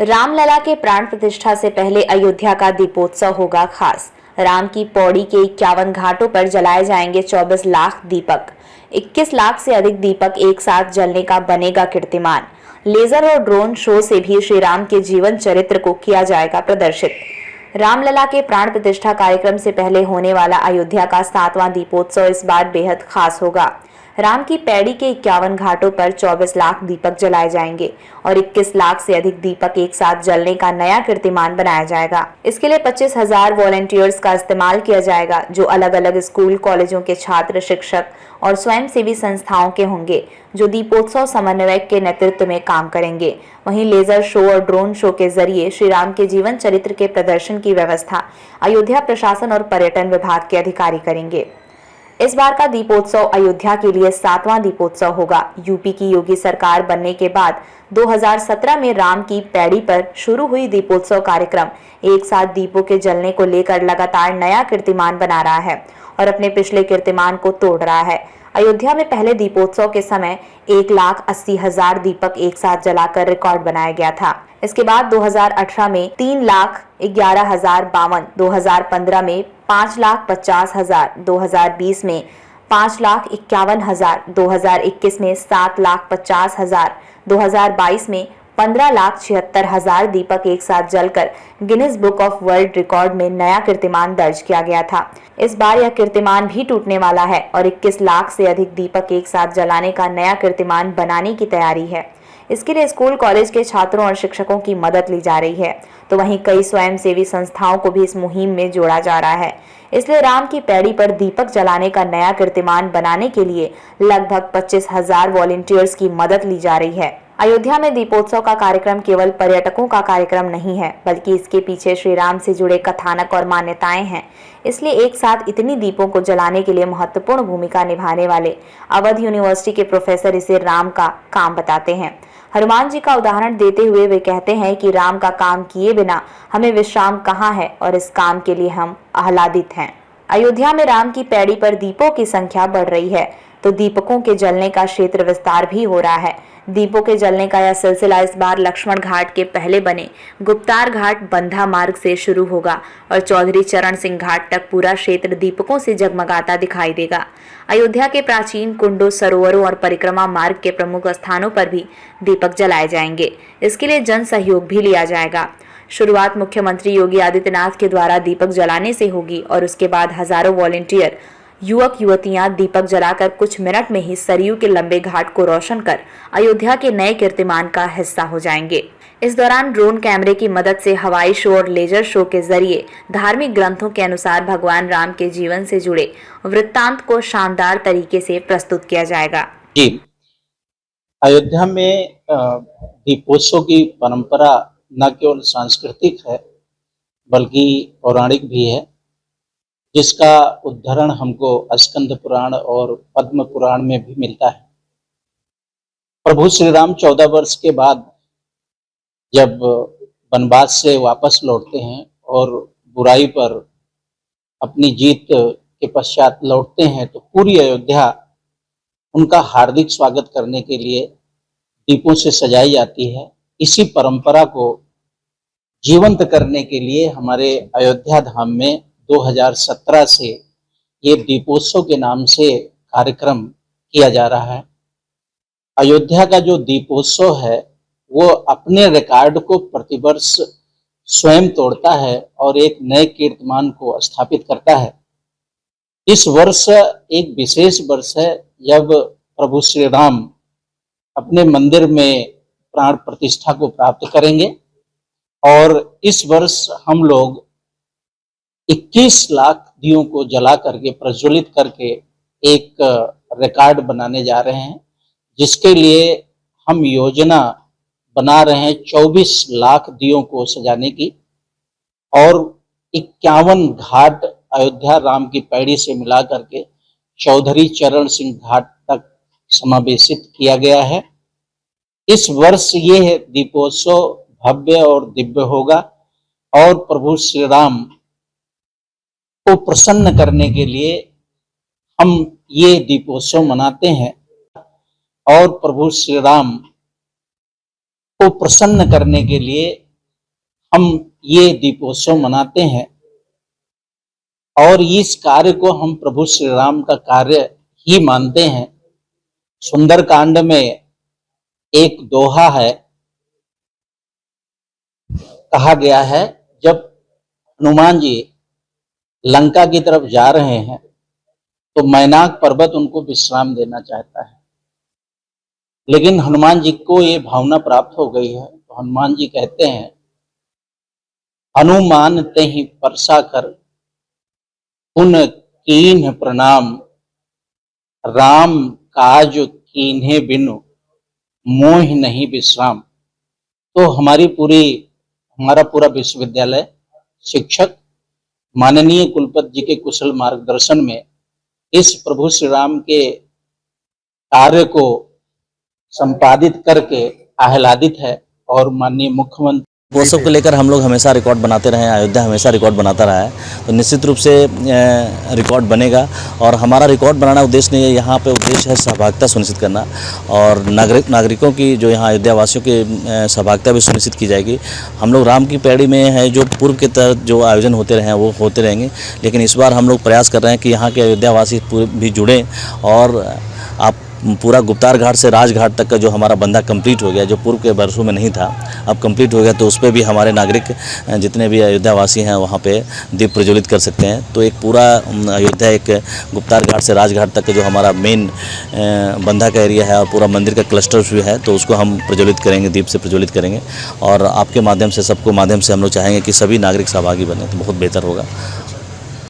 रामलला के प्राण प्रतिष्ठा से पहले अयोध्या का दीपोत्सव होगा खास। राम की पौड़ी के 51 घाटों पर जलाए जाएंगे 24 लाख दीपक। 21 लाख से अधिक दीपक एक साथ जलने का बनेगा कीर्तिमान। लेजर और ड्रोन शो से भी श्री राम के जीवन चरित्र को किया जाएगा प्रदर्शित। रामलला के प्राण प्रतिष्ठा कार्यक्रम से पहले होने वाला अयोध्या का 7वां दीपोत्सव इस बार बेहद खास होगा। राम की पैड़ी के 51 घाटों पर 24 लाख दीपक जलाए जाएंगे और 21 लाख से अधिक दीपक एक साथ जलने का नया कीर्तिमान बनाया जाएगा। इसके लिए 25,000 वॉलंटियर्स का इस्तेमाल किया जाएगा, जो अलग अलग स्कूल कॉलेजों के छात्र, शिक्षक और स्वयंसेवी संस्थाओं के होंगे, जो दीपोत्सव समन्वयक के नेतृत्व में काम करेंगे। वहीं लेजर शो और ड्रोन शो के जरिए श्री राम के जीवन चरित्र के प्रदर्शन की व्यवस्था अयोध्या प्रशासन और पर्यटन विभाग के अधिकारी करेंगे। इस बार का दीपोत्सव अयोध्या के लिए 7वां दीपोत्सव होगा। यूपी की योगी सरकार बनने के बाद 2017 में राम की पैड़ी पर शुरू हुई दीपोत्सव कार्यक्रम एक साथ दीपों के जलने को लेकर लगातार नया कीर्तिमान बना रहा है और अपने पिछले कीर्तिमान को तोड़ रहा है। अयोध्या में पहले दीपोत्सव के समय 1,80,000 दीपक एक साथ जलाकर रिकॉर्ड बनाया गया था। इसके बाद 2018 में 3,11,052, 2015 में 5,50,000, 2020 में 5,51,000, 2021 में 7,50,000, 2022 में 15,76,000 दीपक एक साथ जलकर Guinness book of world record में नया कीर्तिमान दर्ज किया गया था। इस बार यह कीर्तिमान भी टूटने वाला है और 21 लाख से अधिक दीपक एक साथ जलाने का नया कीर्तिमान बनाने की तैयारी है। इसके लिए स्कूल कॉलेज के छात्रों और शिक्षकों की मदद ली जा रही है, तो वहीं कई स्वयंसेवी संस्थाओं को भी इस मुहिम में जोड़ा जा रहा है। इसलिए राम की पैड़ी पर दीपक जलाने का नया कीर्तिमान बनाने के लिए लगभग 25,000 वॉलंटियर्स की मदद ली जा रही है। अयोध्या में दीपोत्सव का कार्यक्रम केवल पर्यटकों का कार्यक्रम नहीं है, बल्कि इसके पीछे श्री राम से जुड़े कथानक और मान्यताएं हैं। इसलिए एक साथ इतनी दीपों को जलाने के लिए महत्वपूर्ण भूमिका निभाने वाले अवध यूनिवर्सिटी के प्रोफेसर इसे राम का काम बताते हैं। हनुमान जी का उदाहरण देते हुए वे कहते हैं कि राम का काम किए बिना हमें विश्राम कहाँ है और इस काम के लिए हम आह्लादित हैं। अयोध्या में राम की पैड़ी पर दीपों की संख्या बढ़ रही है, तो दीपकों के जलने का क्षेत्र विस्तार भी हो रहा है। दीपों के जलने का यह सिलसिला इस बार लक्ष्मण घाट के पहले बने गुप्तार घाट बंधा मार्ग से शुरू होगा और चौधरी चरण सिंह घाट तक पूरा क्षेत्र दीपकों से जगमगाता दिखाई देगा। अयोध्या के प्राचीन कुंडों, सरोवरों और परिक्रमा मार्ग के प्रमुख स्थानों पर भी दीपक जलाए जाएंगे। इसके लिए जन सहयोग भी लिया जाएगा। शुरुआत मुख्यमंत्री योगी आदित्यनाथ के द्वारा दीपक जलाने से होगी और उसके बाद हजारों वॉलंटियर, युवक युवतियां दीपक जलाकर कुछ मिनट में ही सरयू के लंबे घाट को रोशन कर अयोध्या के नए कीर्तिमान का हिस्सा हो जाएंगे। इस दौरान ड्रोन कैमरे की मदद से हवाई शो और लेजर शो के जरिए धार्मिक ग्रंथों के अनुसार भगवान राम के जीवन से जुड़े वृत्तांत को शानदार तरीके से प्रस्तुत किया जाएगा। जी, अयोध्या में दीपोत्सव की परंपरा न केवल सांस्कृतिक है बल्कि पौराणिक भी है, जिसका उद्धरण हमको स्कंद पुराण और पद्म पुराण में भी मिलता है। प्रभु श्री राम 14 वर्ष के बाद जब वनवास से वापस लौटते हैं और बुराई पर अपनी जीत के पश्चात लौटते हैं, तो पूरी अयोध्या उनका हार्दिक स्वागत करने के लिए दीपों से सजाई जाती है। इसी परंपरा को जीवंत करने के लिए हमारे अयोध्या धाम में 2017 से ये दीपोत्सव के नाम से कार्यक्रम किया जा रहा है। अयोध्या का जो दीपोत्सव है वो अपने रिकॉर्ड को प्रतिवर्ष स्वयं तोड़ता है और एक नए कीर्तिमान को स्थापित करता है। इस वर्ष एक विशेष वर्ष है जब प्रभु श्री राम अपने मंदिर में प्राण प्रतिष्ठा को प्राप्त करेंगे और इस वर्ष हम लोग 21 लाख दियों को जला करके प्रज्वलित करके एक रिकॉर्ड बनाने जा रहे हैं, जिसके लिए हम योजना बना रहे हैं 24 लाख दियों को सजाने की और 51 घाट अयोध्या राम की पैड़ी से मिला करके चौधरी चरण सिंह घाट तक समावेशित किया गया है। इस वर्ष ये दीपोत्सव भव्य और दिव्य होगा और प्रभु श्री राम को प्रसन्न करने के लिए हम ये दीपोत्सव मनाते हैं और प्रभु श्री राम को प्रसन्न करने के लिए हम ये दीपोत्सव मनाते हैं और इस कार्य को हम प्रभु श्री राम का कार्य ही मानते हैं। सुंदरकांड में एक दोहा है, कहा गया है, जब हनुमान जी लंका की तरफ जा रहे हैं तो मैनाक पर्वत उनको विश्राम देना चाहता है, लेकिन हनुमान जी को ये भावना प्राप्त हो गई है। तो हनुमान जी कहते हैं, हनुमान तेहि परसा कर पुन कीन्ह प्रणाम, राम काज कीन्हे बिनु मोह नहीं विश्राम। तो हमारा पूरा विश्वविद्यालय शिक्षक माननीय कुलपति जी के कुशल मार्गदर्शन में इस प्रभु श्री राम के कार्य को संपादित करके आह्लादित है और माननीय मुख्यमंत्री दीपोत्सव को लेकर हम लोग हमेशा रिकॉर्ड बनाते रहे हैं, अयोध्या हमेशा रिकॉर्ड बनाता रहा है, तो निश्चित रूप से रिकॉर्ड बनेगा। और हमारा रिकॉर्ड बनाना उद्देश्य नहीं है, यहाँ पे उद्देश्य है सहभागिता सुनिश्चित करना और नागरिकों की जो यहाँ अयोध्या वासियों की सहभागिता भी सुनिश्चित की जाएगी। हम लोग राम की पैड़ी में है, जो पूर्व के तहत जो आयोजन होते रहे हैं वो होते रहेंगे, लेकिन इस बार हम लोग प्रयास कर रहे हैं कि यहाँ के अयोध्या वासी भी जुड़ें और आप पूरा गुप्तार घाट से राजघाट तक का जो हमारा बंधा कंप्लीट हो गया, जो पूर्व के वर्षों में नहीं था, अब कंप्लीट हो गया, तो उस पर भी हमारे नागरिक जितने भी अयोध्या वासी हैं वहाँ पे दीप प्रज्वलित कर सकते हैं। तो एक पूरा अयोध्या एक गुप्तार घाट से राजघाट तक का जो हमारा मेन बंधा का एरिया है और पूरा मंदिर का क्लस्टर भी है, तो उसको हम प्रज्वलित करेंगे, दीप से प्रज्वलित करेंगे। और आपके माध्यम से, सबको माध्यम से हम लोग चाहेंगे कि सभी नागरिक सहभागी बने तो बहुत बेहतर होगा।